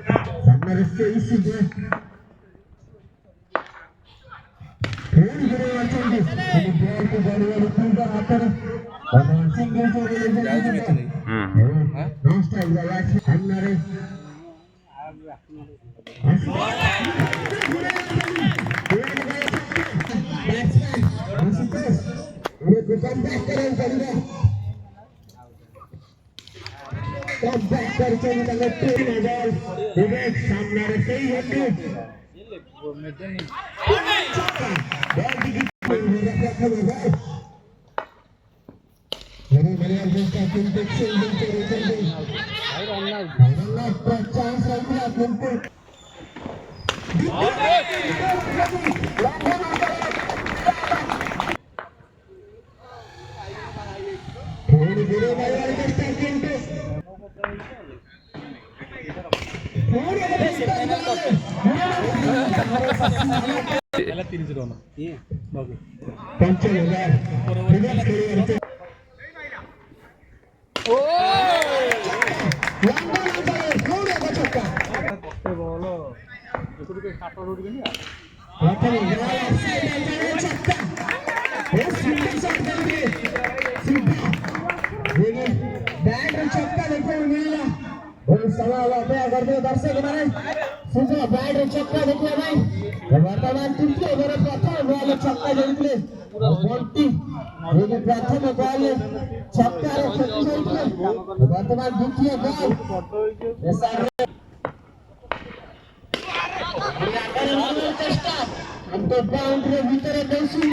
सामने से इसी दे पूरी गिरे वाचंदी बॉल को बॉल वाले टीम का हाथ में और सिंगल से रिलीज हां नो स्टाइल वाला हमारे कम बैक करें पड़ेगा कम बैक कर चली लगे 3 बॉल विवेक सामने रे सही है बॉल की रखा होगा मेरे दोस्त का टीम पे खेल चल अल्लाह का चांस रखा बिल्कुल थोड़ी बुरे बाजार करता है किंतु थोड़ी ಎಲ್ಲ ತಿನ್ಸಿರೋನು ಬಾಬು पंचल होगा रिवर्स करिए ओ लंबा लंबा थोड़ा बचका बोलो इसको के काटो रोड गनी प्रथम बॉल साइड में छक्का बहुत सुंदर शॉट करके सीधा ये बैट में छक्का देखो मिला और सवाल आता है अगर तो दर्शक मारे सीधा बैट में छक्का देखो भाई वर्तमान तृतीय ओवर प्रथम बॉल छक्का जड़ितले बॉलटी ये प्रथम बॉल छक्का रे छक्का जड़ितले वर्तमान द्वितीय बॉल सारे चेष्टा हम तो बाउंड्री भीतर देसी